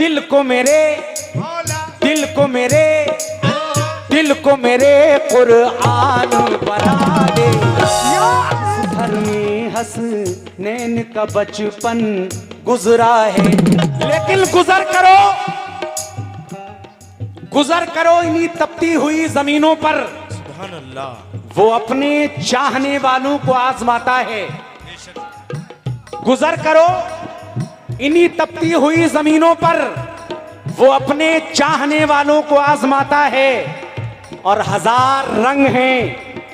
दिल को मेरे दिल को मेरे दिल को मेरे कुरान बना दे। इस घर में हसनैन का बचपन गुजरा है, लेकिन गुजर करो इन्हीं तपती हुई जमीनों पर। सुभान अल्लाह। वो अपने चाहने वालों को आजमाता है। गुजर करो इन्हीं तपती हुई जमीनों पर, वो अपने चाहने वालों को आजमाता है। और हजार रंग हैं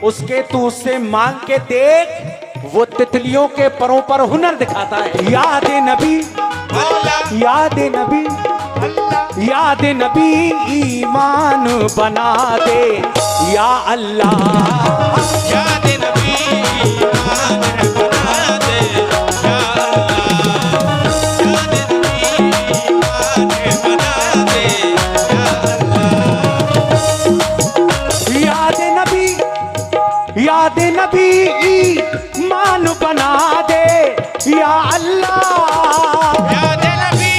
उसके, तू उससे मांग के देख, वो तितलियों के परों पर हुनर दिखाता है। याद नबी याद नबी याद नबी ईमान बना दे या अल्लाह। याद नबी ईमान बना दे या अल्लाह। याद नबी ईमान बना दे या अल्लाह। याद नबी ईमान बना दे या अल्लाह। याद नबी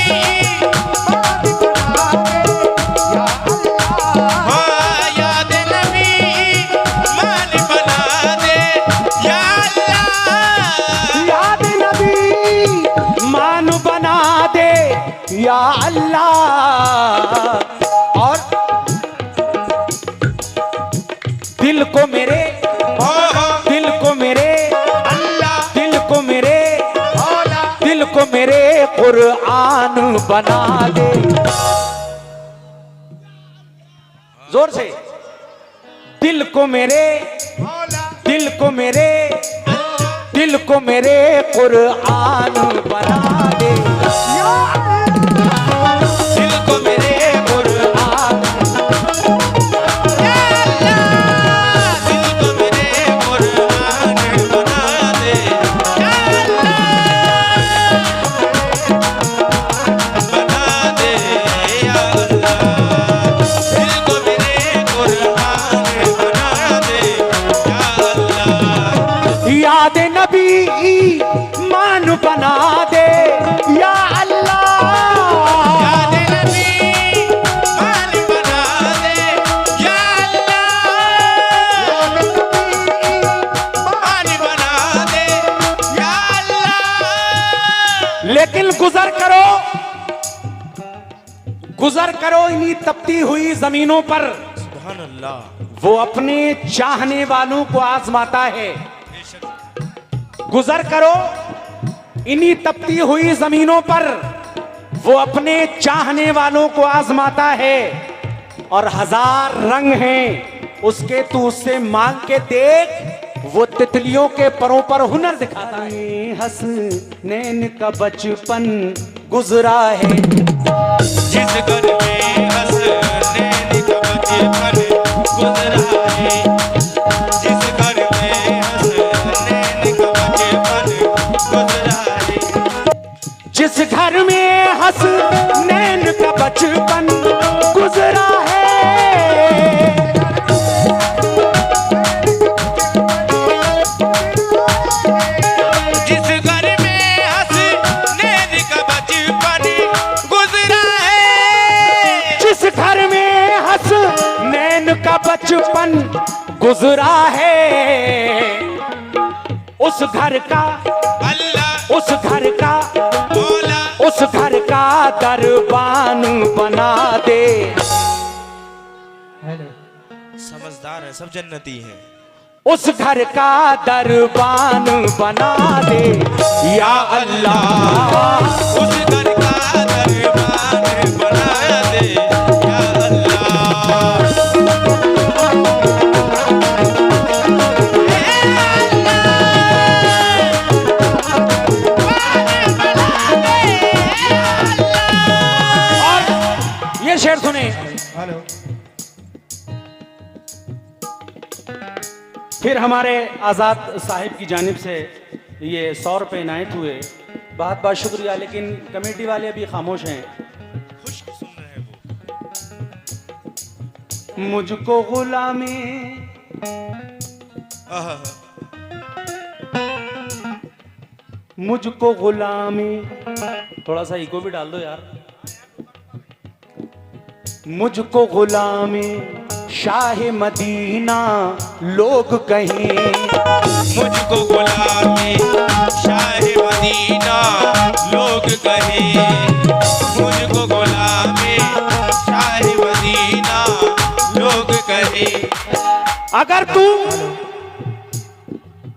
याद नबी ईमान बना दे या अल्लाह। याद नबी मान बना दे या अल्लाह। और दिल को मेरे दिल को मेरे अल्लाह। दिल को मेरे दिल को मेरे कुरान बना दे। जोर से। दिल को मेरे दिल को मेरे दिल को मेरे कुरान बना दे। दिल को मेरे कुरान या अल्लाह। दिल को मेरे कुरान बना दे या अल्लाह। बना दे या अल्लाह। दिल को मेरे कुरान बना दे या अल्लाह। याद नबी ईमान बना दे या अल्लाह। याद नबी ईमान बना दे या अल्लाह। ईमान बना दे या अल्लाह। लेकिन गुजर करो इन्हीं तपती हुई जमीनों पर, सुभान अल्लाह। वो अपने चाहने वालों को आजमाता है। गुजर करो इन्हीं तपती हुई जमीनों पर, वो अपने चाहने वालों को आजमाता है। और हजार रंग हैं उसके, तू उससे मांग के देख, वो तितलियों के परों पर हुनर दिखाता है। हसनैन का बचपन गुजरा है। जिस घर में हसनैन का बचपन गुजरा है। जिस घर में हसनैन का बचपन गुजरा है। जिस घर में हसनैन का बचपन गुजरा है। जिस घर में हसनैन का बचपन गुजरा है। जिस घर में हसनैन का बचपन गुजरा है, उस घर का अल्लाह उस घर का मौला उस घर का दरबान बना दे। समझदार है, सब जन्नती हैं। उस घर का दरबान बना दे या अल्लाह। उस घर का दरबान बना दे या अल्लाह। और ये शेर सुने। फिर हमारे आज़ाद साहिब की जानिब से ये 100 रुपये इनायत हुए। बहुत बहुत शुक्रिया। लेकिन कमेटी वाले अभी खामोश हैं। खुश्क सुन रहे वो। मुझको गुलामी मुझको गुलामी, थोड़ा सा इको भी डाल दो यार। मुझको गुलामे शाह मदीना लोग कहें, मुझको गुलामी शाह मदीना लोग कहें, मुझको गुलामी शाह मदीना लोग कहें।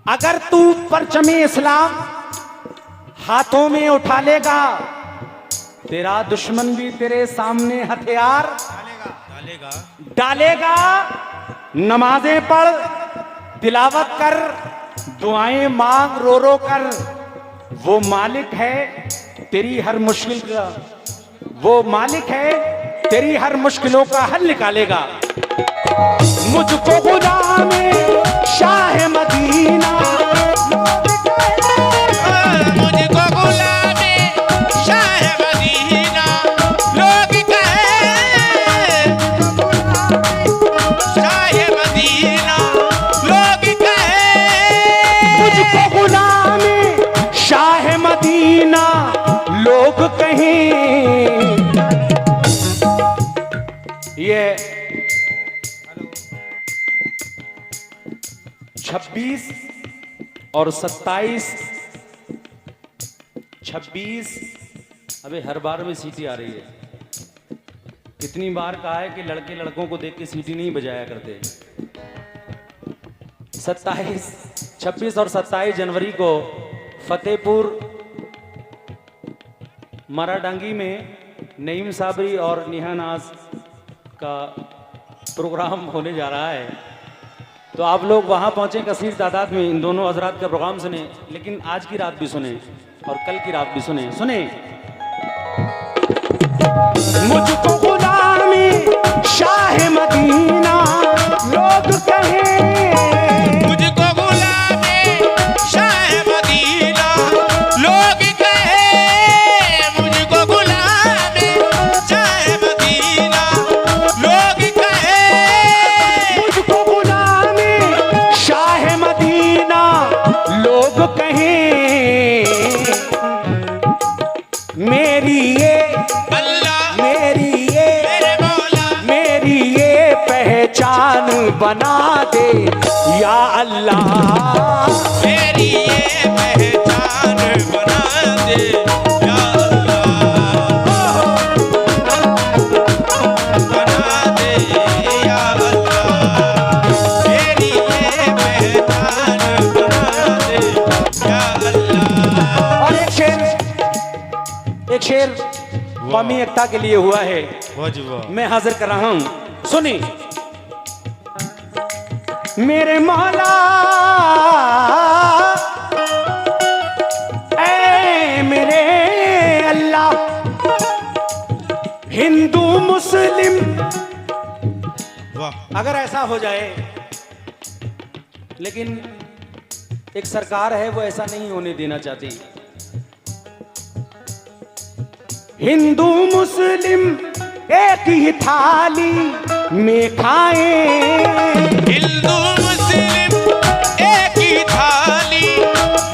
अगर तू परचमे इस्लाम हाथों में उठा लेगा, तेरा दुश्मन भी तेरे सामने हथियार डालेगा। नमाजें पढ़, तिलावत कर, दुआएं मांग रो रो कर, वो मालिक है तेरी हर मुश्किल का, वो मालिक है तेरी हर मुश्किलों का हल निकालेगा। मुझको गुलामे शाह मदीना, मुझको गुलामी शाह मदीना लोग कहें, शाह मदीना लोग कहें, मुझको गुलामे शाह मदीना लोग कहें। ये 26 और 26 अबे हर बार में सीटी आ रही है। कितनी बार कहा है कि लड़के लड़कों को देख के सीटी नहीं बजाया करते। 26 और 27 जनवरी को फतेहपुर माराडांगी में नईम साबरी और निहा नाज का प्रोग्राम होने जा रहा है, तो आप लोग वहां पहुंचे कसीर तादाद में। इन दोनों हजरात का प्रोग्राम सुने, लेकिन आज की रात भी सुने और कल की रात भी सुने। मुझको गुलामी शाह मदीना लोग कहें, मुझको गुलामी शाह मदीना लोग कहें, मुझको गुलामी शाह मदीना लोग कहें, मुझको गुलामी शाह मदीना लोग कहें। मेरी ये अल्लाह मेरी ये मेरे मौला मेरी ये पहचान बना दे या अल्लाह, मेरी ये पहचान बना दे या अल्लाह, बना दे या अल्लाह, मेरी ये पहचान बना दे या अल्लाह। और एक शेर कौमी एकता के लिए हुआ है, मैं हाजिर कर रहा हूं, सुनी। मेरे मौला ऐ मेरे अल्लाह, हिंदू मुस्लिम वाह अगर ऐसा हो जाए, लेकिन एक सरकार है वो ऐसा नहीं होने देना चाहती। हिंदू मुस्लिम एक ही थाली में खाएं, हिंदू मुस्लिम एक ही थाली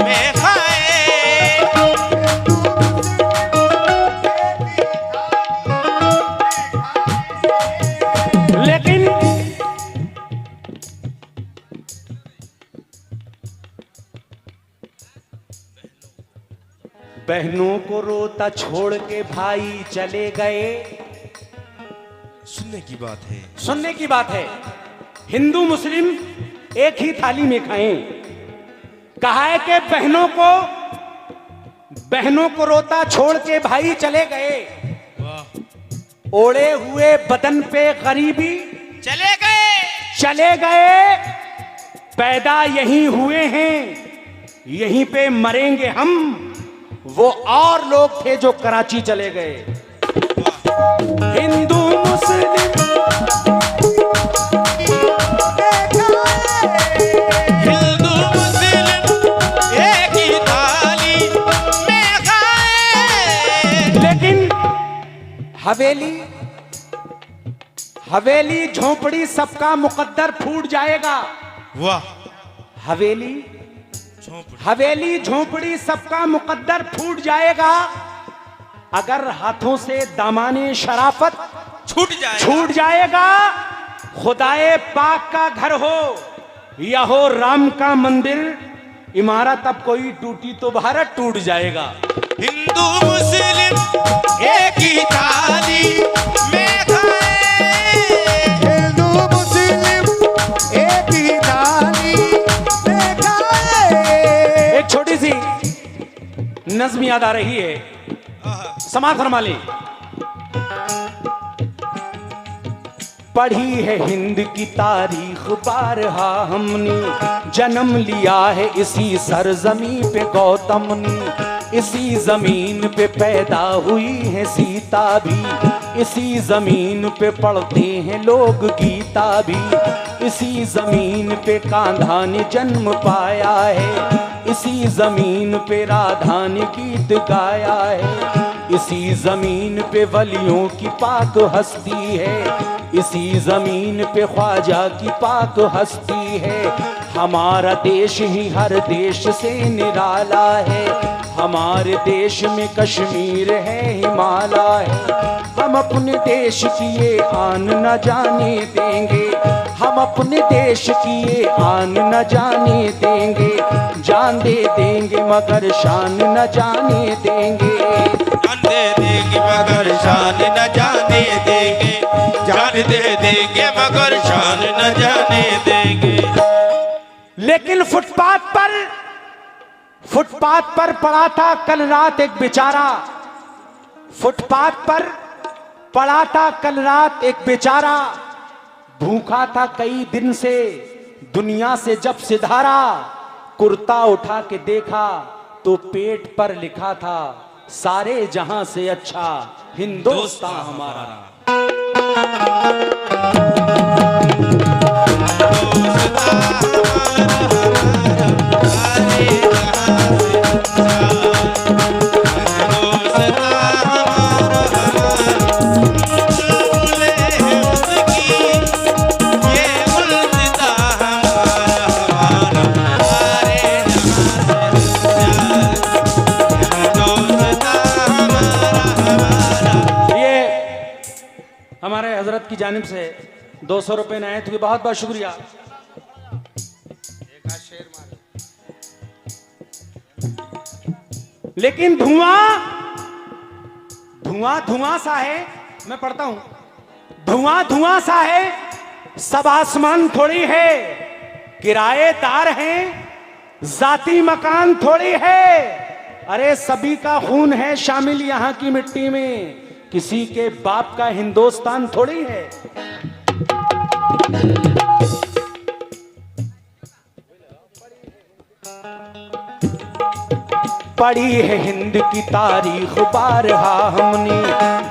में खाएं, लेकिन बहनों को रोता छोड़ के भाई चले गए। सुनने की बात है, सुनने की बात है, हिंदू मुस्लिम एक ही थाली में खाएं। कहा है कि बहनों को रोता छोड़ के भाई चले गए, ओढ़े हुए बदन पे गरीबी चले गए, पैदा यहीं हुए हैं यहीं पे मरेंगे हम, वो और लोग थे जो कराची चले गए। हिंदू मुस्लिम हिंदू मुस्लिम एक ही थाली में खाएं, लेकिन हवेली झोपड़ी सबका मुकद्दर फूट जाएगा। वाह हवेली झोपड़ी सबका मुकद्दर फूट जाएगा, अगर हाथों से दामाने शराफत छूट जाएगा। खुदाए पाक का घर हो या हो राम का मंदिर, इमारत अब कोई टूटी तो भारत टूट जाएगा। हिंदू मुस्लिम एक ही थाली में खाए, हिंदू मुस्लिम एक ही थाली में खाए। एक छोटी सी नज्म याद आ रही है, समाज फरमा ले। पढ़ी है हिंद की तारीख बारहा हमने, जन्म लिया है इसी सरजमी पे गौतम ने। इसी जमीन पे पैदा हुई है सीता भी, इसी जमीन पे पढ़ते हैं लोग गीता भी। इसी जमीन पे कान्हा ने जन्म पाया है, इसी जमीन पे राधा ने गीत गाया है। इसी जमीन पे वलियों की पाक हस्ती है, इसी जमीन पे ख्वाजा की पाक हस्ती है। हमारा देश ही हर देश से निराला है, हमारे देश में कश्मीर है, हिमालय है। हम अपने देश की ये आन न जाने देंगे, हम अपने देश की ये आन न जाने देंगे। जान दे देंगे मगर शान न जाने देंगे, जान दे देंगे मगर शान न जाने देंगे, जान दे देंगे मगर शान न जाने देंगे। लेकिन फुटपाथ पर पड़ा था कल रात एक बेचारा, फुटपाथ पर पड़ा था कल रात एक बेचारा। भूखा था कई दिन से, दुनिया से जब सिधारा। कुर्ता उठा के देखा तो पेट पर लिखा था, सारे जहां से अच्छा हिंदुस्तान हमारा। हमारे हजरत की जानिब से 200 रुपए ने आए थे, बहुत बहुत शुक्रिया। लेकिन धुआं सा है, मैं पढ़ता हूं, धुआं सा है, सब आसमान थोड़ी है। किराएदार हैं, जाती मकान थोड़ी है। अरे सभी का खून है शामिल यहाँ की मिट्टी में, किसी के बाप का हिंदुस्तान थोड़ी है। पढ़ी है हिंद की तारीख बारहा हमने,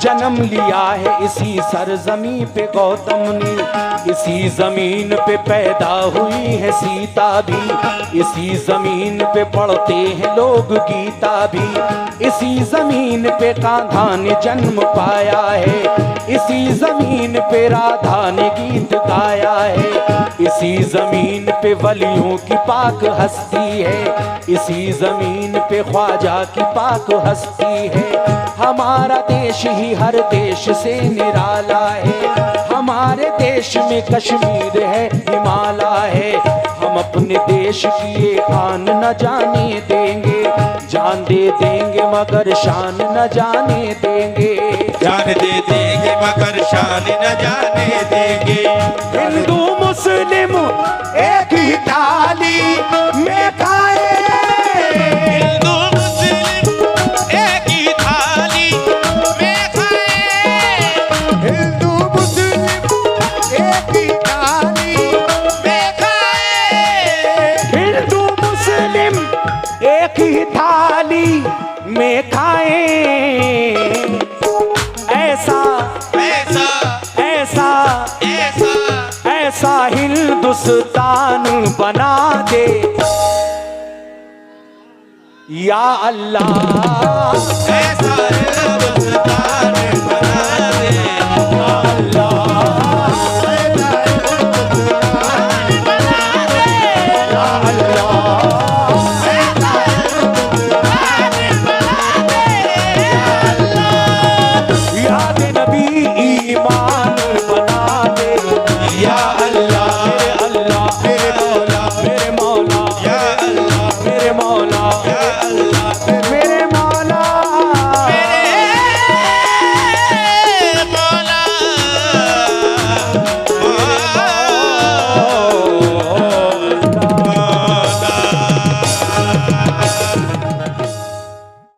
जन्म लिया है इसी सरजमी पे गौतम ने। इसी जमीन पे पैदा हुई है सीता भी, इसी जमीन पे पढ़ते हैं लोग गीता भी। इसी जमीन पे कान्हा ने जन्म पाया है, इसी जमीन पे राधा ने गीत गाया है। इसी जमीन पे वलियों की पाक हस्ती है, इसी जमीन पे ख्वाजा की पाक हस्ती है। हमारा देश ही हर देश से निराला है, हमारे देश में कश्मीर है, हिमालय है। हम अपने देश की ये आन न जाने देंगे, जान दे देंगे मगर शान न जाने देंगे, जान दे देंगे मगर शान न जाने देंगे। हिंदू मुस्लिम एक ही थाली में खाए, हिंदू मुस्लिम एक ही थाली में खाए, हिंदू मुस्लिम एक ही थाली में खाए। हिंदू मुस्लिम एक ही थाली में खाए। ऐसा ऐसा ऐसा ऐसा ऐसा हिंदुस्तान बना दे या अल्लाह। ऐसा